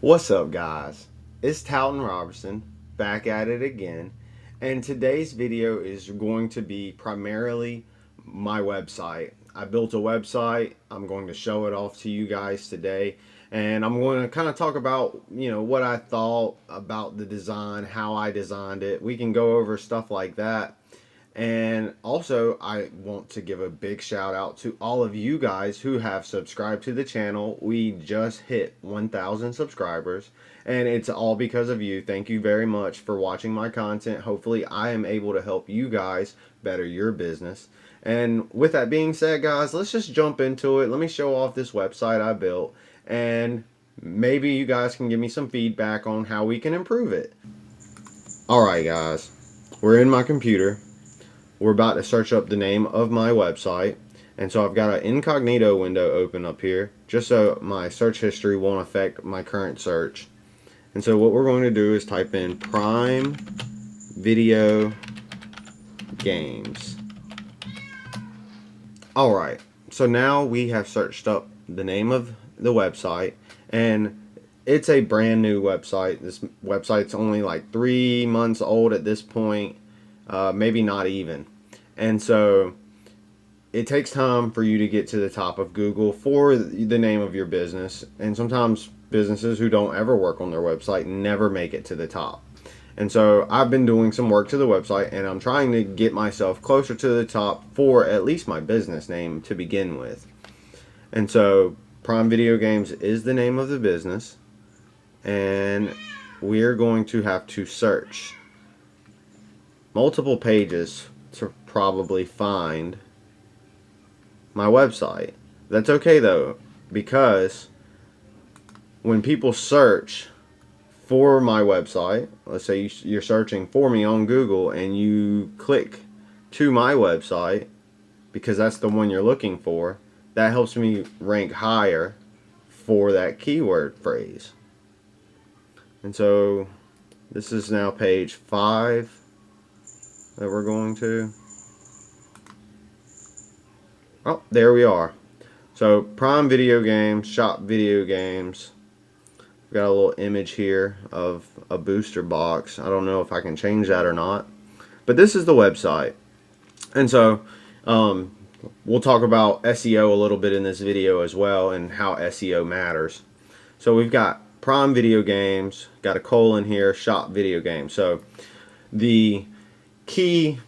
What's up, guys? It's Talton Robertson back at it again, and today's video is going to be primarily my website. I built a website. I'm going to show it off to you guys today, and I'm going to kind of talk about what I thought about the design, how I designed it. We can go over stuff like that. And also, I want to give a big shout out to all of you guys who have subscribed to the channel. We just hit 1,000 subscribers, and it's all because of you. Thank you very much for watching my content. Hopefully, I am able to help you guys better your business. And with that being said, guys, let's just jump into it. Let me show off this website I built, and maybe you guys can give me some feedback on how we can improve it. Alright, guys, we're in my computer. We're about to search up the name of my website, and so I've got an incognito window open up here just so my search history won't affect my current search. And so what we're going to do is type in Prime Video Games. Alright, so now we have searched up the name of the website, and it's a brand new website. This website's only like 3 months old at this point, maybe not even. And so it takes time for you to get to the top of Google for the name of your business. And sometimes businesses who don't ever work on their website never make it to the top. And so I've been doing some work to the website, and I'm trying to get myself closer to the top for at least my business name to begin with. And so Prime Video Games is the name of the business, and we're going to have to search multiple pages to probably find my website. That's okay though, because when people search for my website, let's say you're searching for me on Google and you click to my website because that's the one you're looking for, that helps me rank higher for that keyword phrase. And so this is now page 5 that we're going to. Oh, there we are. So Prime Video Games, Shop Video Games. We've got a little image here of a booster box. I don't know if I can change that or not, but this is the website. And so we'll talk about SEO a little bit in this video as well, and how SEO matters. So we've got Prime Video Games, got a colon here, Shop Video Games. So the key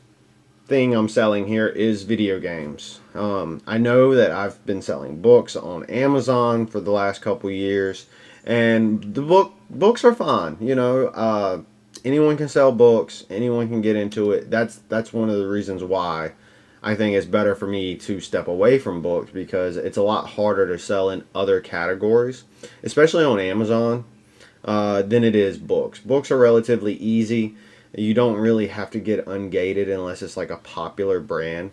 thing I'm selling here is video games. I know that I've been selling books on Amazon for the last couple years, and the books are fine. Anyone can sell books, anyone can get into it. That's one of the reasons why I think it's better for me to step away from books, because it's a lot harder to sell in other categories, especially on Amazon, than it is books. Books are relatively easy. You don't really have to get ungated unless it's like a popular brand.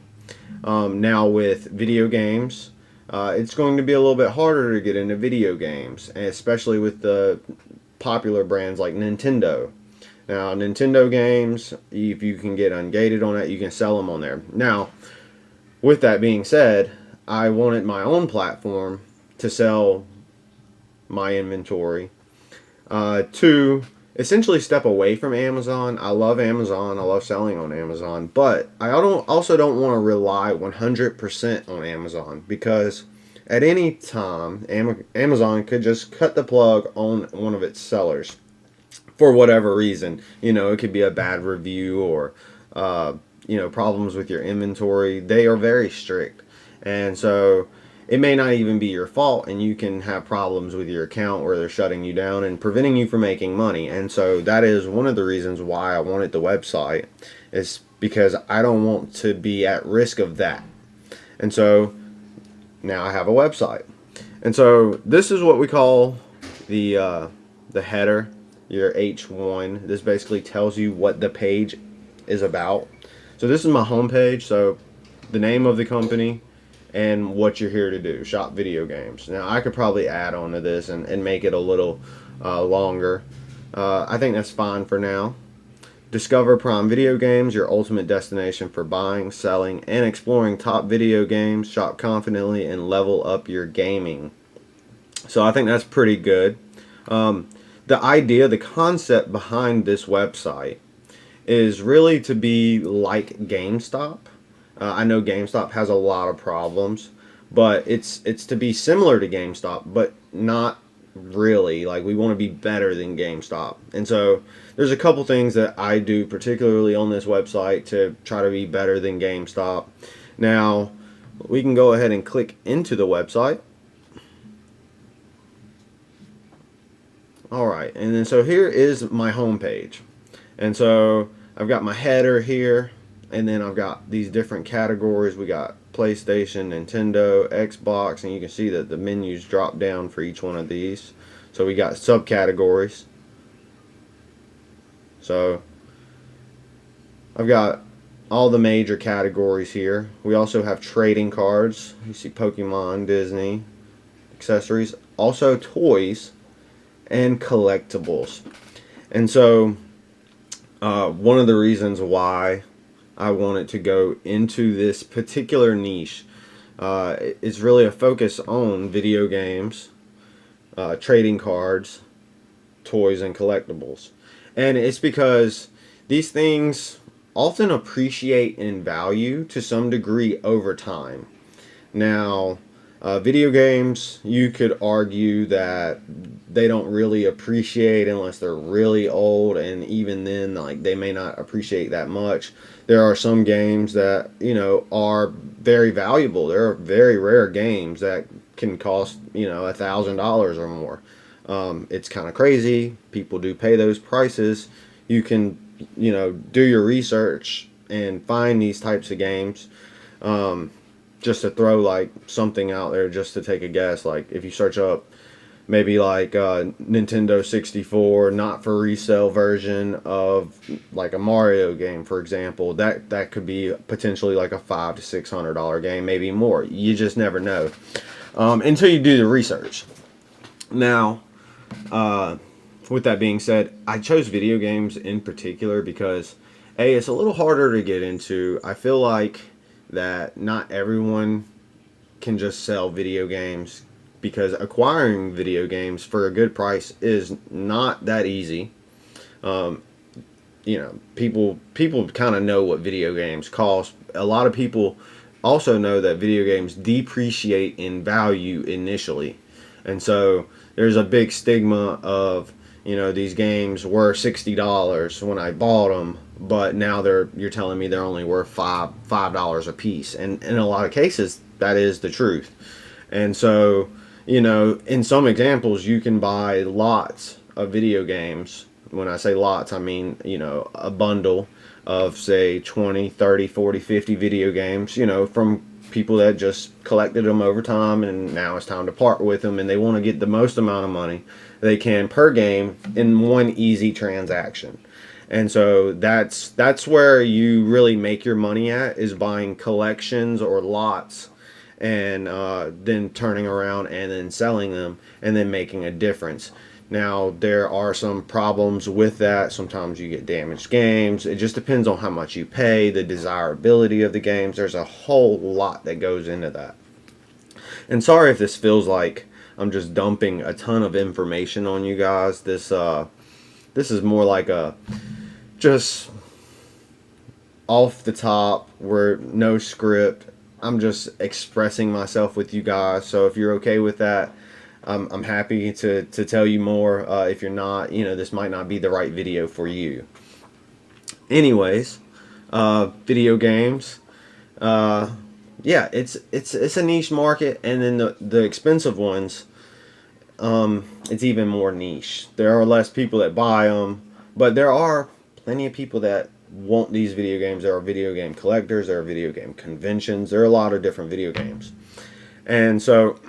Now with video games, it's going to be a little bit harder to get into video games, especially with the popular brands like Nintendo. Now Nintendo games, if you can get ungated on it, you can sell them on there. Now with that being said, I wanted my own platform to sell my inventory, to essentially step away from Amazon. I love Amazon. I love selling on Amazon, but I also don't want to rely 100% on Amazon, because at any time Amazon could just cut the plug on one of its sellers for whatever reason. It could be a bad review, or problems with your inventory. They are very strict, and so it may not even be your fault, and you can have problems with your account where they're shutting you down and preventing you from making money. And so that is one of the reasons why I wanted the website, is because I don't want to be at risk of that. And so now I have a website. And so this is what we call the header, your H1. This basically tells you what the page is about. So this is my home page. So the name of the company and what you're here to do, Shop Video Games. Now I could probably add on to this and make it a little longer. I think that's fine for now. Discover Prime Video Games, your ultimate destination for buying, selling, and exploring top video games. Shop confidently and level up your gaming. So I think that's pretty good. The idea, the concept behind this website is really to be like GameStop. I know GameStop has a lot of problems, but it's to be similar to GameStop, but not really. Like, we want to be better than GameStop. And so there's a couple things that I do particularly on this website to try to be better than GameStop. Now, we can go ahead and click into the website. All right, and then so here is my home page. And so I've got my header here, and then I've got these different categories. We got PlayStation, Nintendo, Xbox, and you can see that the menus drop down for each one of these. So we got subcategories. So I've got all the major categories here. We also have trading cards. You see Pokemon, Disney, accessories, also toys, and collectibles. And so one of the reasons why I wanted to go into this particular niche is really a focus on video games, trading cards, toys, and collectibles. And it's because these things often appreciate in value to some degree over time. Now, video games, you could argue that they don't really appreciate unless they're really old, and even then, like, they may not appreciate that much. There are some games that, you know, are very valuable. There are very rare games that can cost, you know, $1,000 or more. It's kind of crazy. People do pay those prices. You can, you know, do your research and find these types of games. Just to throw like something out there, just to take a guess, like if you search up maybe like Nintendo 64 not for resale version of like a Mario game, for example, that could be potentially like a $500 to $600 game, maybe more. You just never know until you do the research. Now, with that being said, I chose video games in particular because it's a little harder to get into. I feel like that not everyone can just sell video games, because acquiring video games for a good price is not that easy. You know, people kind of know what video games cost. A lot of people also know that video games depreciate in value initially, and so there's a big stigma of, you know, these games were $60 when I bought them, but now you're telling me they're only worth $5 a piece, and in a lot of cases that is the truth. And so, you know, in some examples you can buy lots of video games. When I say lots, I mean, you know, a bundle of say 20, 30, 40, 50 video games, you know, from people that just collected them over time, and now it's time to part with them, and they want to get the most amount of money they can per game in one easy transaction. And so that's where you really make your money at, is buying collections or lots, and then turning around and then selling them and then making a difference. Now, there are some problems with that. Sometimes you get damaged games. It just depends on how much you pay, the desirability of the games. There's a whole lot that goes into that. And sorry if this feels like I'm just dumping a ton of information on you guys. This is more like a just off the top, where no script. I'm just expressing myself with you guys. So if you're okay with that, I'm happy to tell you more. If you're not, you know, this might not be the right video for you. Anyways, video games. Yeah, it's a niche market, and then the expensive ones, it's even more niche. There are less people that buy them, but there are plenty of people that want these video games. There are video game collectors. There are video game conventions. There are a lot of different video games, and so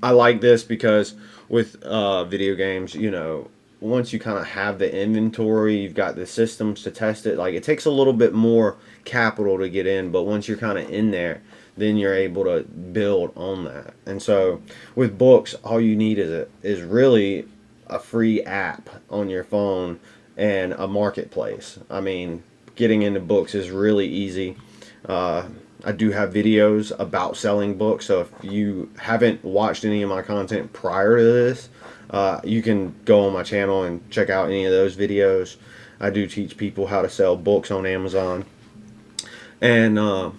I like this because with video games, you know, once you kind of have the inventory, you've got the systems to test it. Like, it takes a little bit more capital to get in, but once you're kind of in there, then you're able to build on that. And so with books, all you need is really a free app on your phone and a marketplace. I mean, getting into books is really easy. I do have videos about selling books, so if you haven't watched any of my content prior to this, You can go on my channel and check out any of those videos. I do teach people how to sell books on Amazon. And now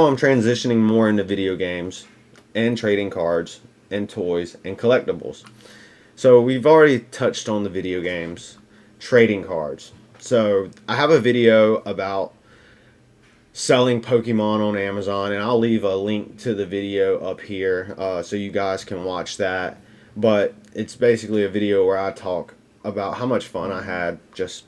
I'm transitioning more into video games and trading cards and toys and collectibles. So we've already touched on the video games, trading cards. So I have a video about selling Pokemon on Amazon, and I'll leave a link to the video up here so you guys can watch that. But it's basically a video where I talk about how much fun I had just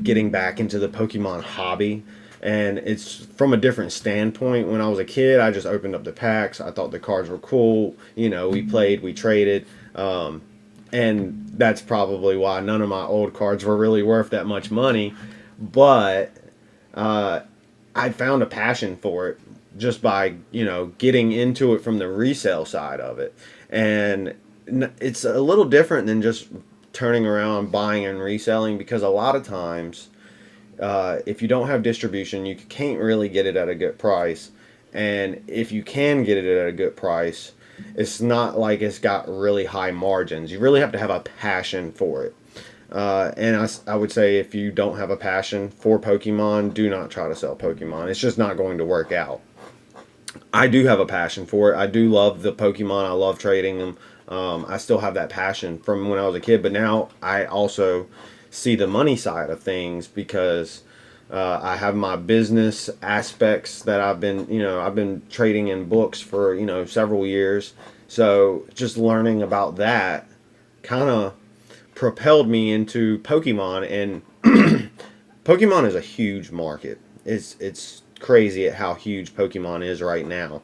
getting back into the Pokemon hobby. And it's from a different standpoint. When I was a kid, I just opened up the packs. I thought the cards were cool. You know, we played, we traded. And that's probably why none of my old cards were really worth that much money. But I found a passion for it just by, you know, getting into it from the resale side of it. And it's a little different than just turning around buying and reselling, because a lot of times if you don't have distribution, you can't really get it at a good price. And if you can get it at a good price, it's not like it's got really high margins. You really have to have a passion for it. And I would say if you don't have a passion for Pokemon, do not try to sell Pokemon. It's just not going to work out. I do have a passion for it. I do love the Pokemon. I love trading them. I still have that passion from when I was a kid, but now I also see the money side of things, because I have my business aspects that I've been trading in books for, several years. So just learning about that kind of propelled me into Pokemon, and Pokemon is a huge market. It's crazy at how huge Pokemon is right now.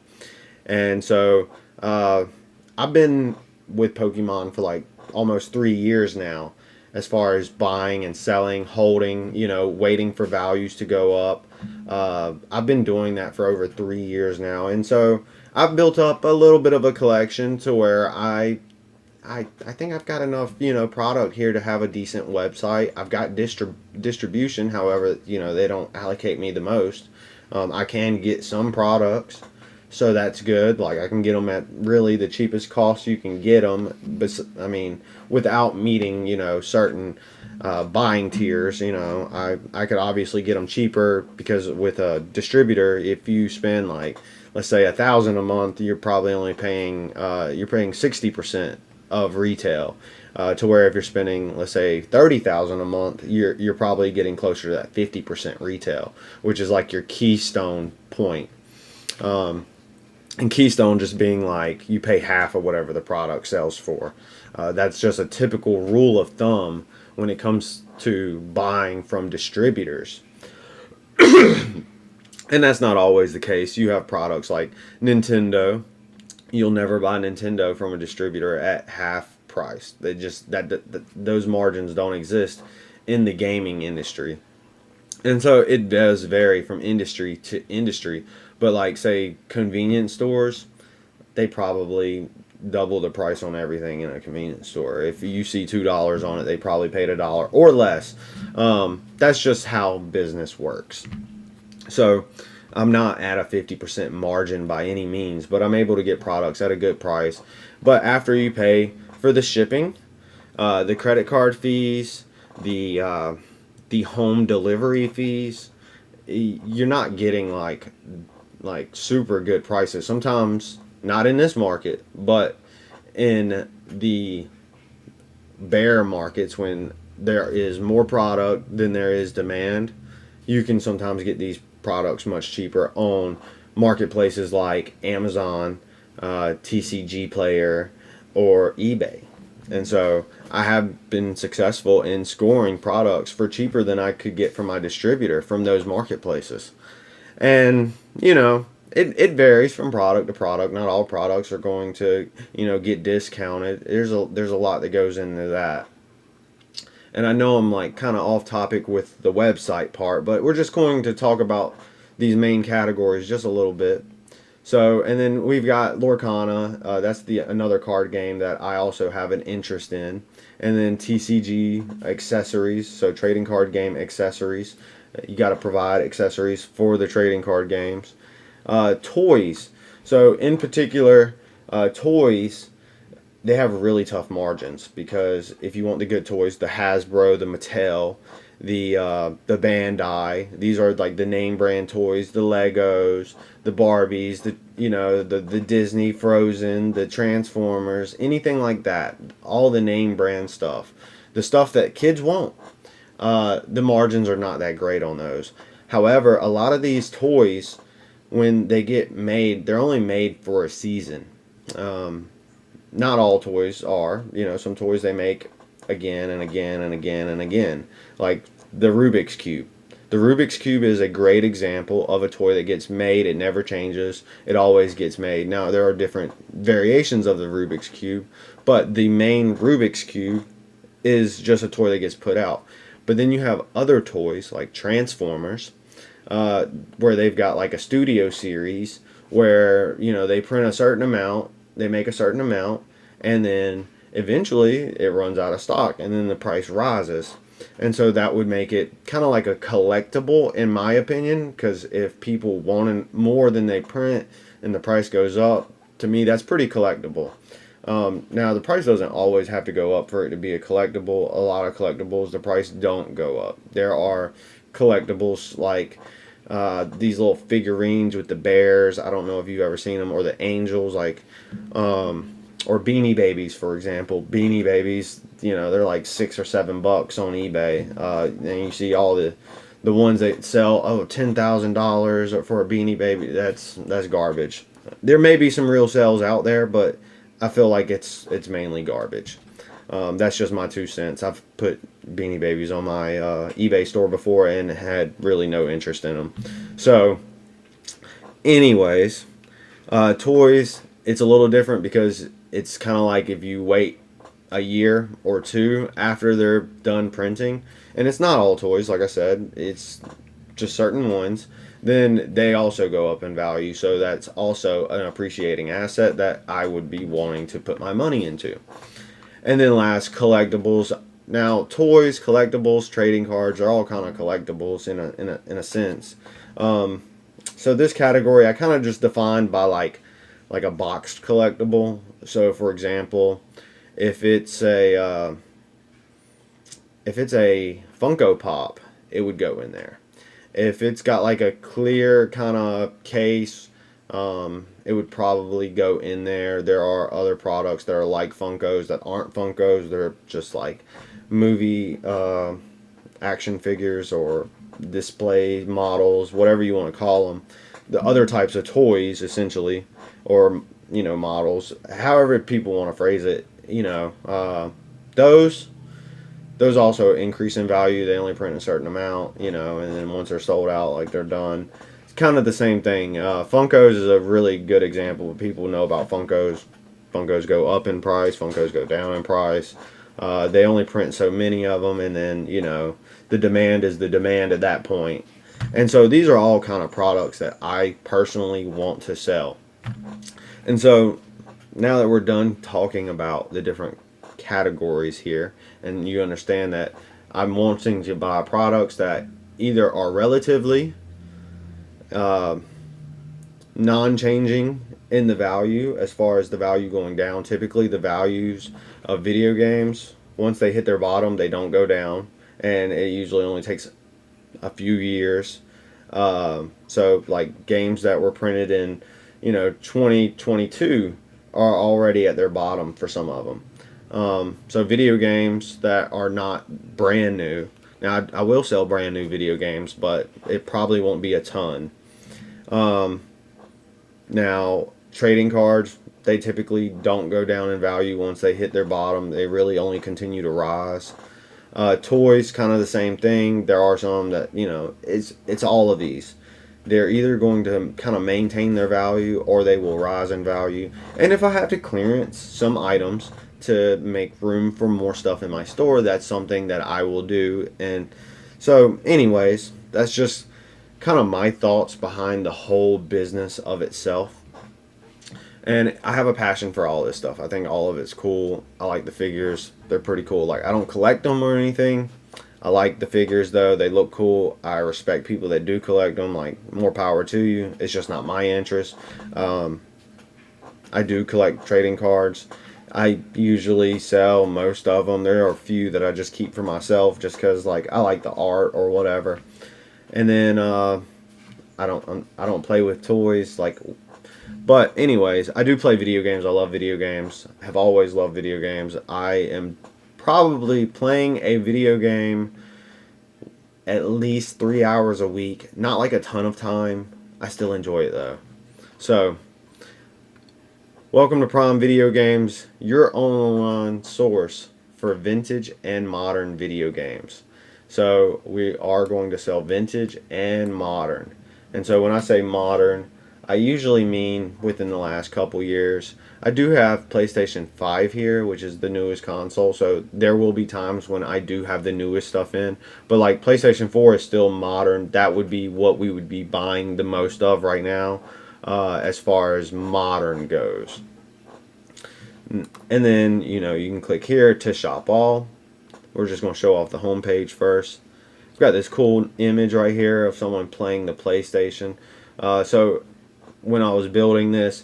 And so I've been with Pokemon for like almost 3 years now, as far as buying and selling, holding, waiting for values to go up. I've been doing that for over 3 years now. And so I've built up a little bit of a collection to where I think I've got enough, product here to have a decent website. I've got distribution. However, they don't allocate me the most. I can get some products, so that's good. Like, I can get them at really the cheapest cost you can get them. But I mean, without meeting, certain buying tiers, I could obviously get them cheaper, because with a distributor, if you spend like, let's say $1,000 a month, you're probably only paying 60% of retail. To where if you're spending, let's say, $30,000 a month, you're probably getting closer to that 50% retail, which is like your keystone point. And keystone just being like you pay half of whatever the product sells for. That's just a typical rule of thumb when it comes to buying from distributors. And that's not always the case. You have products like Nintendo. You'll never buy Nintendo from a distributor at half price. They just those margins don't exist in the gaming industry. And so it does vary from industry to industry. But like, say, convenience stores, they probably double the price on everything in a convenience store. If you see $2 on it, they probably paid $1 or less. That's just how business works. So I'm not at a 50% margin by any means, but I'm able to get products at a good price. But after you pay for the shipping, the credit card fees, the home delivery fees, you're not getting like super good prices. Sometimes, not in this market, but in the bear markets, when there is more product than there is demand, you can sometimes get these products much cheaper on marketplaces like Amazon, TCG Player, or eBay. And so I have been successful in scoring products for cheaper than I could get from my distributor from those marketplaces. And, it varies from product to product. Not all products are going to, get discounted. There's a lot that goes into that. And I know I'm like kind of off topic with the website part, but we're just going to talk about these main categories just a little bit. So, and then we've got Lorcana. That's another card game that I also have an interest in. And then TCG accessories, so trading card game accessories. You got to provide accessories for the trading card games. Toys. So in particular, toys. they have really tough margins, because if you want the good toys, the Hasbro, the Mattel, the Bandai, these are like the name brand toys, the Legos, the Barbies, the Disney Frozen, the Transformers, anything like that, all the name brand stuff, the stuff that kids want. The margins are not that great on those. However, a lot of these toys, when they get made, they're only made for a season. Um, Not all toys are. Some toys they make again and again and again and again. Like the Rubik's Cube. The Rubik's Cube is a great example of a toy that gets made. It never changes. It always gets made. Now, there are different variations of the Rubik's Cube, but the main Rubik's Cube is just a toy that gets put out. But then you have other toys like Transformers, where they've got like a studio series where they print a certain amount, they make a certain amount, and then eventually it runs out of stock, and then the price rises. And so that would make it kind of like a collectible, in my opinion, because if people want more than they print and the price goes up, to me that's pretty collectible. Now, the price doesn't always have to go up for it to be a collectible. A lot of collectibles, the price don't go up. There are collectibles like these little figurines with the bears. I don't know if you've ever seen them, or the angels, like, or Beanie Babies, for example. Beanie Babies, they're like $6 or $7 on eBay. And you see all the ones that sell, $10,000 for a Beanie Baby. That's garbage. There may be some real sales out there, but I feel like it's mainly garbage. That's just my 2 cents. I've put Beanie Babies on my eBay store before and had really no interest in them. So, anyways, toys, it's a little different because it's kind of like if you wait a year or two after they're done printing, and it's not all toys, like I said, it's just certain ones, then they also go up in value. So that's also an appreciating asset that I would be wanting to put my money into. And then last, collectibles. Now, toys, collectibles, trading cards are all kind of collectibles in a sense. So this category I kind of just defined by like a boxed collectible. So for example, if it's a Funko Pop, it would go in there. If it's got like a clear kind of case, it would probably go in there. There are other products that are like Funkos that aren't Funkos. They're just like movie action figures or display models, whatever you want to call them. The other types of toys, essentially, or models, however people want to phrase it. Those also increase in value. They only print a certain amount, and then once they're sold out, like, they're done. It's kind of the same thing. Funkos is a really good example. People know about Funkos. Funkos go up in price. Funkos go down in price. They only print so many of them, and then, the demand is the demand at that point. And so these are all kind of products that I personally want to sell. And so now that we're done talking about the different categories here, and you understand that I'm wanting to buy products that either are relatively non-changing in the value, as far as the value going down. Typically the values of video games, once they hit their bottom, they don't go down, and it usually only takes a few years. So like games that were printed in 2022 are already at their bottom for some of them. So video games that are not brand new. Now, I will sell brand new video games, but it probably won't be a ton. Now, trading cards, they typically don't go down in value once they hit their bottom. They really only continue to rise. Toys, kind of the same thing. There are some that, it's all of these. They're either going to kind of maintain their value or they will rise in value. And if I have to clearance some items to make room for more stuff in my store, that's something that I will do. And so anyways, that's just kind of my thoughts behind the whole business of itself. And I have a passion for all this stuff. I think all of it's cool. I like the figures. They're pretty cool. Like, I don't collect them or anything. I like the figures, though. They look cool. I respect people that do collect them. Like, more power to you. It's just not my interest. I do collect trading cards. I usually sell most of them. There are a few that I just keep for myself just because like I like the art or whatever. And then I don't play with toys like. But anyways, I do play video games. I love video games. Have always loved video games. I am probably playing a video game at least 3 hours a week. Not like a ton of time. I still enjoy it though. So, welcome to Prime Video Games, your online source for vintage and modern video games. So, we are going to sell vintage and modern. And so, when I say modern, I usually mean within the last couple years. I do have PlayStation 5 here, which is the newest console, so there will be times when I do have the newest stuff in. But like PlayStation 4 is still modern. That would be what we would be buying the most of right now, as far as modern goes. And then, you can click here to shop all. We're just going to show off the home page first. We've got this cool image right here of someone playing the PlayStation. So when I was building this,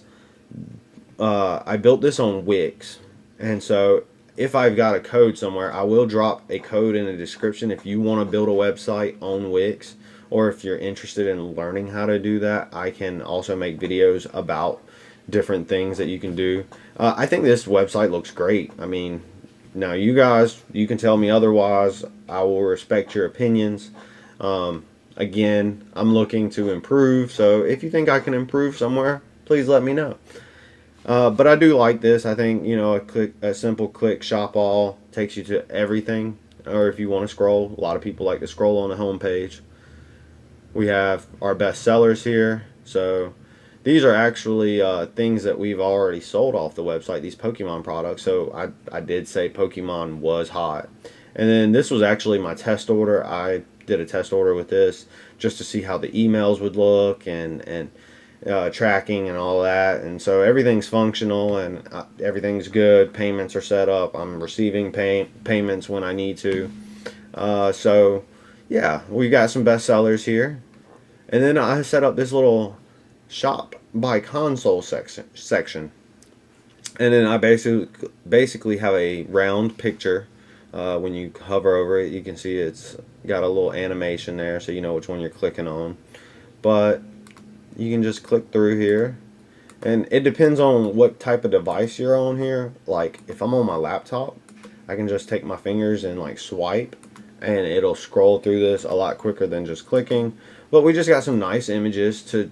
I built this on Wix. And so if I've got a code somewhere, I will drop a code in the description if you want to build a website on Wix, or if you're interested in learning how to do that. I can also make videos about different things that you can do. I think this website looks great. I mean, now you guys, you can tell me otherwise. I will respect your opinions. Again, I'm looking to improve, so if you think I can improve somewhere, please let me know. But I do like this. I think, a simple click shop all takes you to everything. Or if you want to scroll, a lot of people like to scroll on the home page. We have our best sellers here. So these are actually things that we've already sold off the website, these Pokemon products. So I did say Pokemon was hot. And then this was actually my test order. I did a test order with this just to see how the emails would look and tracking and all that. And so everything's functional and everything's good. Payments are set up. I'm receiving payments when I need to. So yeah, we got some best sellers here. And then I set up this little shop by console section. And then I basically have a round picture. When you hover over it, you can see it's got a little animation there, so you know which one you're clicking on. But you can just click through here, and it depends on what type of device you're on here. Like if I'm on my laptop, I can just take my fingers and like swipe, and it'll scroll through this a lot quicker than just clicking. But we just got some nice images to,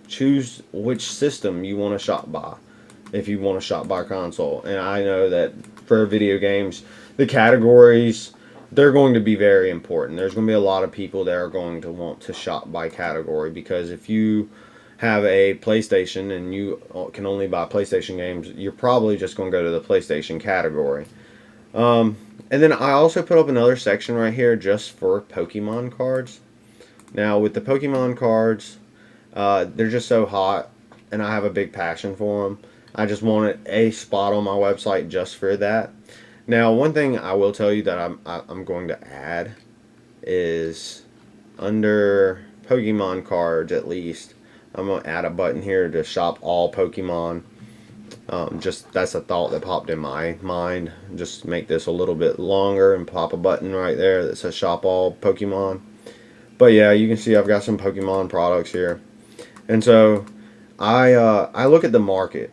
choose which system you want to shop by, if you want to shop by console. And I know that for video games, the categories, they're going to be very important. There's going to be a lot of people that are going to want to shop by category, because if you have a PlayStation and you can only buy PlayStation games, you're probably just going to go to the PlayStation category. And then I also put up another section right here just for Pokemon cards. Now with the Pokemon cards, they're just so hot, and I have a big passion for them. I just wanted a spot on my website just for that. Now, one thing I will tell you that I'm going to add is under Pokemon cards, at least, I'm going to add a button here to shop all Pokemon. Just that's a thought that popped in my mind. Just make this a little bit longer and pop a button right there that says shop all Pokemon. But yeah, you can see I've got some Pokemon products here. And so I look at the market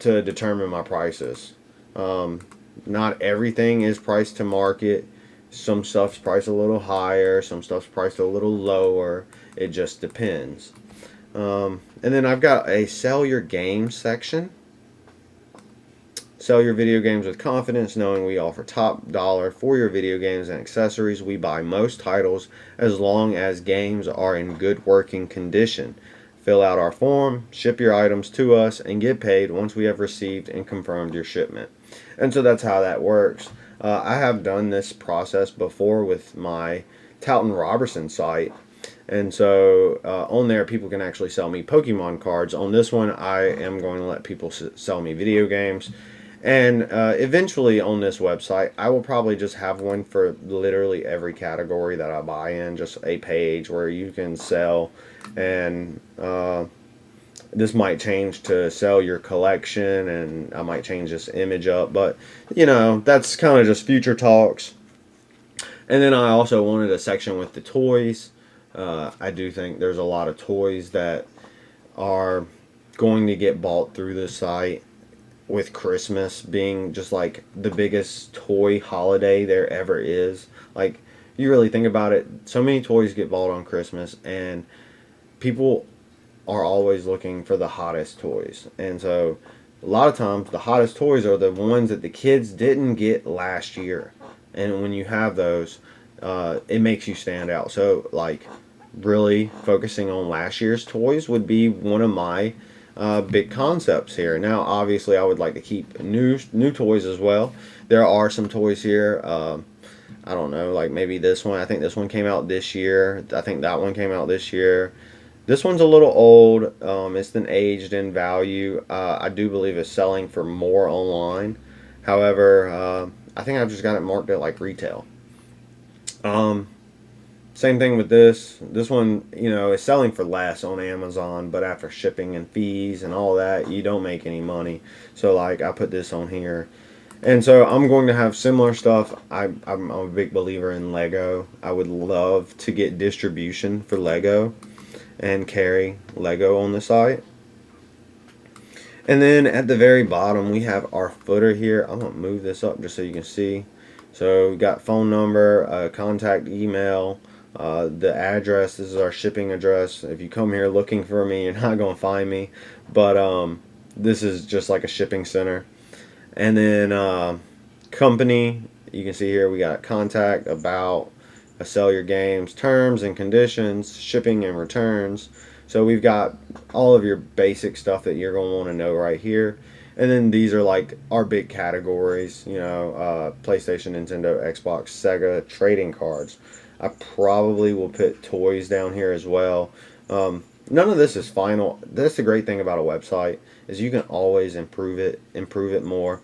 to determine my prices. Not everything is priced to market. Some stuff's priced a little higher, some stuff's priced a little lower. It just depends. And then I've got a sell your games section. Sell your video games with confidence, knowing we offer top dollar for your video games and accessories. We buy most titles as long as games are in good working condition. Fill out our form, ship your items to us, and get paid once we have received and confirmed your shipment. And so that's how that works. I have done this process before with my Talton Robertson site. And so on there, people can actually sell me Pokemon cards. On this one, I am going to let people sell me video games. And eventually on this website, I will probably just have one for literally every category that I buy in. Just a page where you can sell and this might change to sell your collection, and I might change this image up, but you know, that's kind of just future talks. And then I also wanted a section with the toys. I do think there's a lot of toys that are going to get bought through the site, with Christmas being just like the biggest toy holiday there ever is. Like, you really think about it, so many toys get bought on Christmas, and people are always looking for the hottest toys. And so a lot of times the hottest toys are the ones that the kids didn't get last year. And when you have those, it makes you stand out. So like, really focusing on last year's toys would be one of my big concepts here. Now, obviously, I would like to keep new toys as well. There are some toys here. I don't know, like maybe this one. I think this one came out this year. I think that one came out this year. This one's a little old. It's been aged in value. I do believe it's selling for more online. However, I think I've just got it marked at like retail. Um, Same thing with this. This one, you know, is selling for less on Amazon, but after shipping and fees and all that, you don't make any money. So like, I put this on here. And so I'm going to have similar stuff. I'm a big believer in Lego. I would love to get distribution for Lego and carry Lego on the site. And then at the very bottom, we have our footer here. I'm going to move this up just so you can see. So we got phone number, contact email, the address. This is our shipping address. If you come here looking for me, you're not going to find me. But this is just like a shipping center. And then company, you can see here we got contact, about, sell your games, terms and conditions, shipping and returns. So we've got all of your basic stuff that you're going to want to know right here. And then these are like our big categories, you know, PlayStation, Nintendo, Xbox, Sega, trading cards. I probably will put toys down here as well. None of this is final. That's the great thing about a website, is you can always improve it more.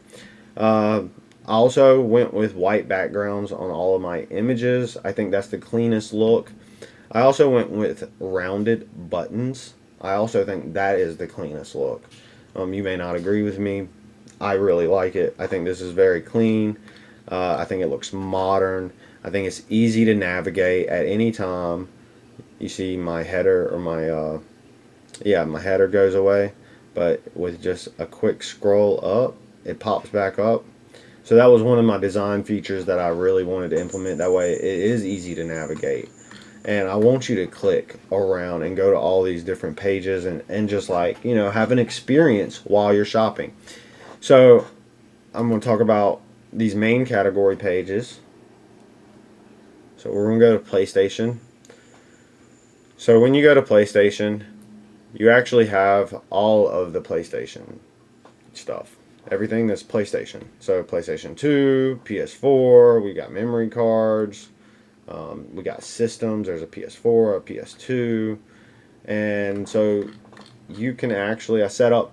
I also went with white backgrounds on all of my images. I think that's the cleanest look. I also went with rounded buttons. I also think that is the cleanest look. You may not agree with me. I really like it. I think this is very clean. I think it looks modern. I think it's easy to navigate at any time. You see my header, or my header goes away, but with just a quick scroll up, it pops back up. So that was one of my design features that I really wanted to implement. That way it is easy to navigate. And I want you to click around and go to all these different pages, and just like, you know, have an experience while you're shopping. So I'm going to talk about these main category pages. So we're going to go to PlayStation. So when you go to PlayStation, you actually have all of the PlayStation stuff. Everything that's PlayStation. So PlayStation 2, PS4, we got memory cards, we got systems. There's a PS4, a PS2, and so you can actually, I set up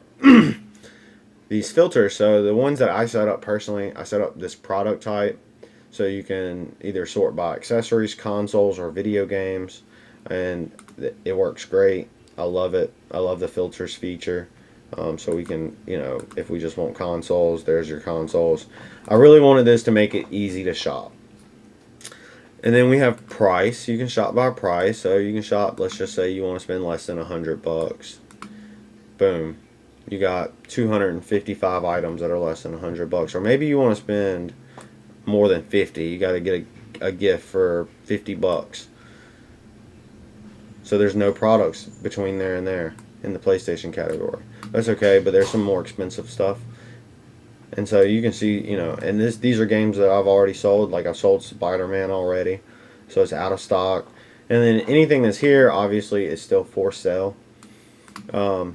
these filters. So the ones that I set up personally, I set up this product type, so you can either sort by accessories, consoles, or video games, and it works great. I love it. I love the filters feature. So we can, you know, if we just want consoles, there's your consoles. I really wanted this to make it easy to shop. And then we have price. You can shop by price. So you can shop, let's just say you want to spend less than $100. Boom. You got 255 items that are less than $100. Or maybe you want to spend more than 50. You got to get a gift for $50. So there's no products between there and there in the PlayStation category. That's okay, but there's some more expensive stuff. And so you can see, you know, and these are games that I've already sold. Like, I've sold Spider-Man already, so it's out of stock. And then anything that's here, obviously, is still for sale. I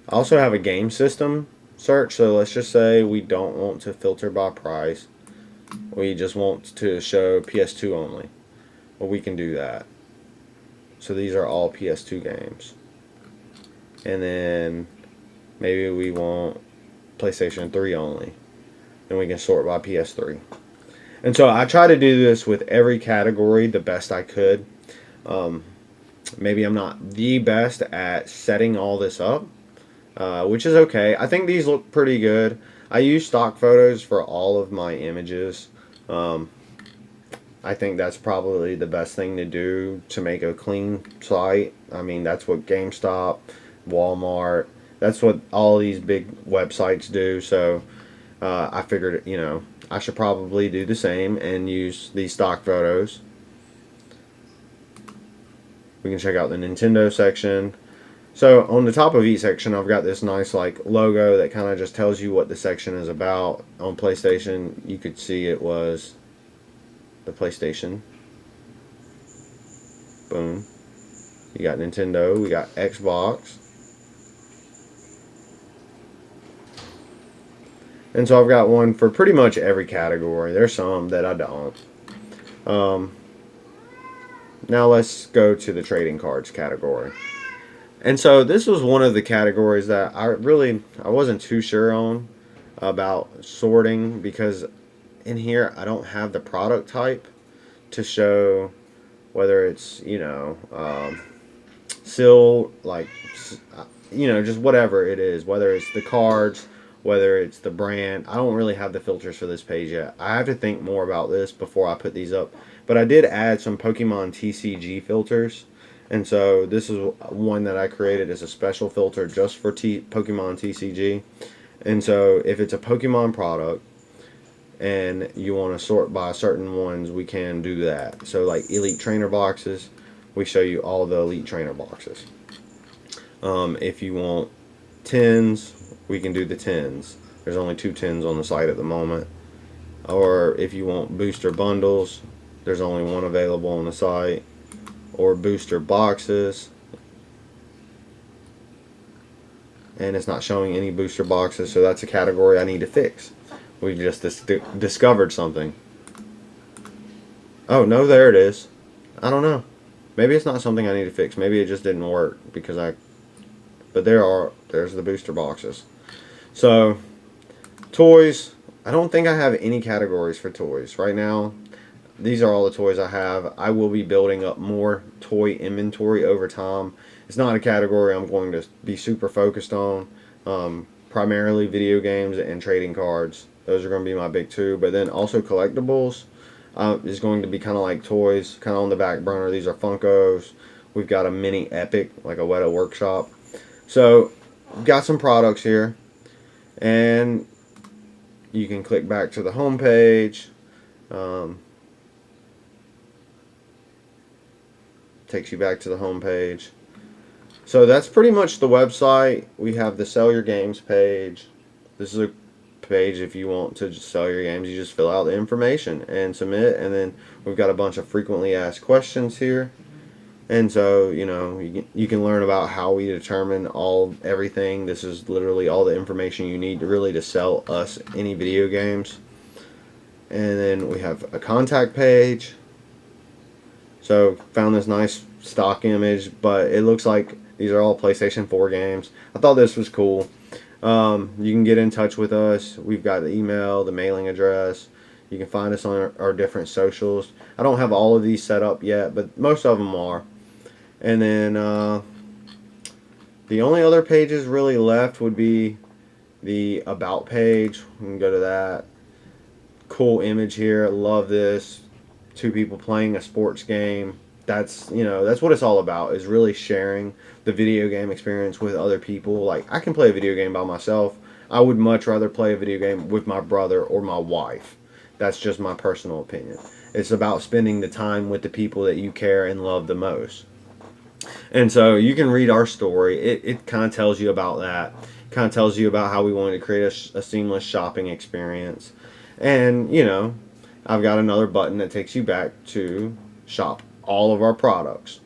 also have a game system search. So let's just say we don't want to filter by price. We just want to show PS2 only. Well, we can do that. So these are all PS2 games. And then maybe we want PlayStation 3 only. And we can sort by PS3. And so I try to do this with every category the best I could. Maybe I'm not the best at setting all this up, which is okay. I think these look pretty good. I use stock photos for all of my images. Um, I think that's probably the best thing to do to make a clean site. I mean, that's what GameStop, Walmart, that's what all these big websites do. So I figured, I should probably do the same and use these stock photos. We can check out the Nintendo section. So on the top of each section, I've got this nice like logo that kind of just tells you what the section is about. On PlayStation, you could see it was the PlayStation. Boom. You got Nintendo, we got Xbox. And so I've got one for pretty much every category. There's some that I don't. Um, Now let's go to the trading cards category. And so this was one of the categories that I wasn't too sure on about sorting, because in here I don't have the product type to show whether it's still like just whatever it is, whether it's the cards, whether it's the brand. I don't really have the filters for this page yet. I have to think more about this before I put these up, but I did add some Pokemon TCG filters, and so this is one that I created as a special filter just for Pokemon TCG. And so if it's a Pokemon product and you want to sort by certain ones, we can do that. So like Elite Trainer boxes, we show you all the Elite Trainer boxes. If you want tins, we can do the tins. There's only 2 tins on the site at the moment. Or if you want booster bundles, there's only one available on the site. Or booster boxes, and it's not showing any booster boxes, so that's a category I need to fix. We just discovered something. Oh no, there it is. I don't know. Maybe it's not something I need to fix. Maybe it just didn't work because but there's the booster boxes. So toys, I don't think I have any categories for toys right now. These are all the toys I have. I will be building up more toy inventory over time. It's not a category I'm going to be super focused on. Primarily video games and trading cards. Those are going to be my big 2. But then also collectibles is going to be kind of like toys, kind of on the back burner. These are Funkos. We've got a mini Epic, like a Weta Workshop. So, got some products here. And you can click back to the home page. Takes you back to the home page. So that's pretty much the website. We have the sell your games page. This is a page if you want to just sell your games. You just fill out the information and submit, and then we've got a bunch of frequently asked questions here. And so you can learn about how we determine everything. This is literally all the information you need to sell us any video games. And then we have a contact page. So found this nice stock image, but it looks like these are all PlayStation 4 games. I thought this was cool. You can get in touch with us. We've got the email, the mailing address. You can find us on our different socials. I don't have all of these set up yet, but most of them are. And then the only other pages really left would be the About page. We can go to that. Cool image here. Love this. 2 people playing a sports game. That's what it's all about, is really sharing the video game experience with other people. Like, I can play a video game by myself. I would much rather play a video game with my brother or my wife. That's just my personal opinion. It's about spending the time with the people that you care and love the most. And so you can read our story. It kind of tells you about that. It kind of tells you about how we wanted to create a seamless shopping experience. And, I've got another button that takes you back to shop all of our products.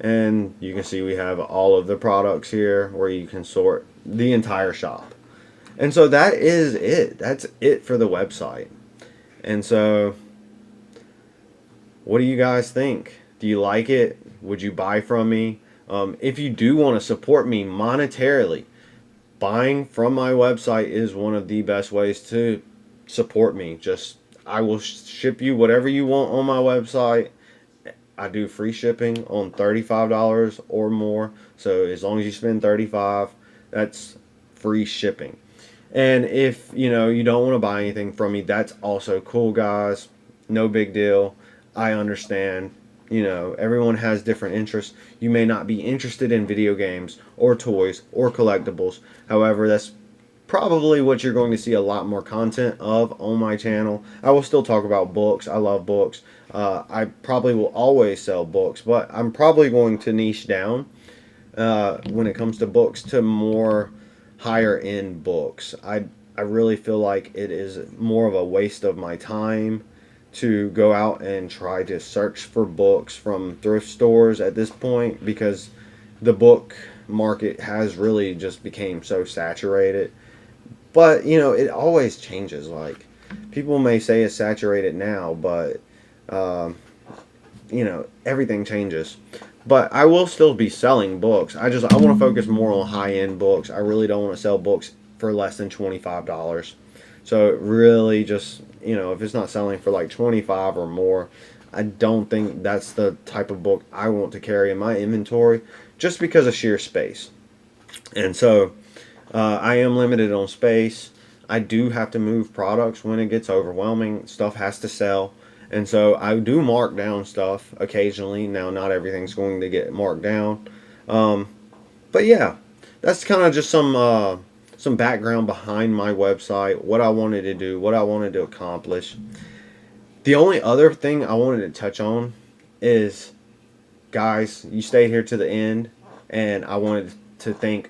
And you can see we have all of the products here where you can sort the entire shop. And so that is it. That's it for the website. And so, what do you guys think? Do you like it? Would you buy from me? If you do want to support me monetarily, buying from my website is one of the best ways to support me. I will ship you whatever you want on my website. I do free shipping on $35 or more. So as long as you spend 35, that's free shipping. And if you don't want to buy anything from me, that's also cool, guys. No big deal. I understand. Everyone has different interests. You may not be interested in video games or toys or collectibles. However, that's probably what you're going to see a lot more content of on my channel. I will still talk about books. I love books. I probably will always sell books, but I'm probably going to niche down when it comes to books to more higher end books. I really feel like it is more of a waste of my time to go out and try to search for books from thrift stores at this point, because the book market has really just became so saturated. But it always changes. Like, people may say it's saturated now, but um, everything changes. But I will still be selling books. I want to focus more on high end books. I really don't want to sell books for less than $25. So it really just, if it's not selling for like 25 or more, I don't think that's the type of book I want to carry in my inventory, just because of sheer space. And so I am limited on space. I do have to move products when it gets overwhelming. Stuff has to sell. And so I do mark down stuff occasionally. Now, not everything's going to get marked down. Um, but yeah, that's kind of just some background behind my website, what I wanted to do, what I wanted to accomplish. The only other thing I wanted to touch on is, guys, you stayed here to the end, and I wanted to thank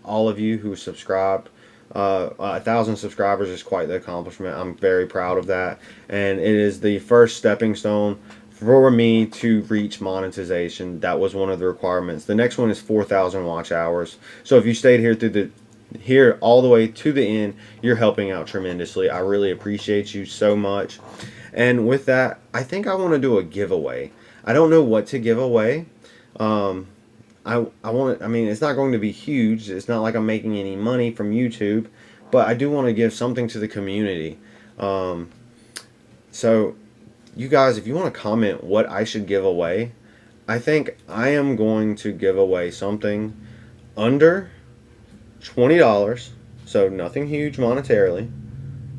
all of you who subscribed. 1,000 subscribers is quite the accomplishment. I'm very proud of that, and it is the first stepping stone for me to reach monetization. That was one of the requirements. The next one is 4,000 watch hours. So if you stayed here all the way to the end, you're helping out tremendously. I really appreciate you so much. And with that, I think I want to do a giveaway. I don't know what to give away. Um, I want to, I mean, it's not going to be huge. It's not like I'm making any money from YouTube, but I do want to give something to the community. Um, so you guys, if you want to comment what I should give away, I think I am going to give away something under $20. So nothing huge monetarily,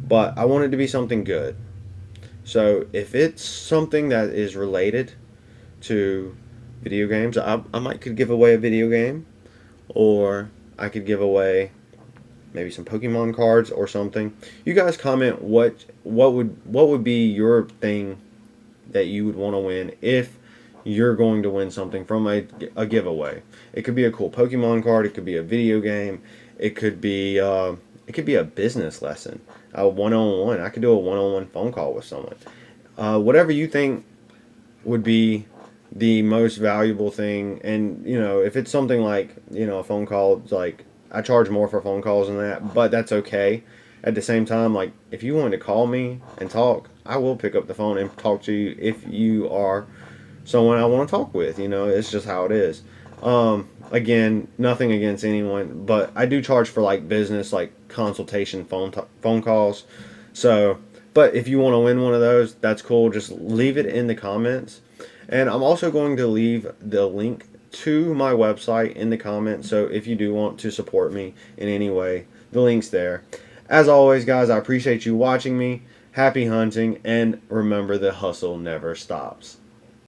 but I want it to be something good. So if it's something that is related to video games, I might could give away a video game, or I could give away maybe some Pokemon cards or something. You guys comment what would be your thing that you would want to win if you're going to win something from a giveaway. It could be a cool Pokemon card. It could be a video game. It could be a business lesson, a one-on-one. I could do a one-on-one phone call with someone. Whatever you think would be the most valuable thing. And if it's something like a phone call, it's like I charge more for phone calls than that, but that's okay. At the same time, like, if you want to call me and talk, I will pick up the phone and talk to you if you are someone I want to talk with. It's just how it is. Again, nothing against anyone, but I do charge for like business, like consultation phone calls. So, but if you want to win one of those, that's cool. Just leave it in the comments. And I'm also going to leave the link to my website in the comments. So if you do want to support me in any way, the link's there. As always, guys, I appreciate you watching me. Happy hunting, and remember, the hustle never stops.